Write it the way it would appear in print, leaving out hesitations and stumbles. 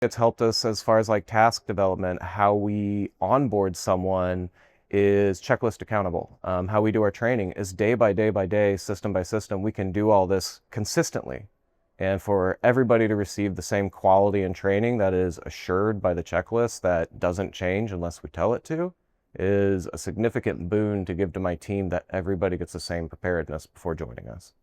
It's helped us as far as like task development. How we onboard someone is checklist accountable. How we do our training is day by day by day, system by system. We can do all this consistently. And for everybody to receive the same quality and training that is assured by the checklist that doesn't change unless we tell it to is a significant boon to give to my team, that everybody gets the same preparedness before joining us.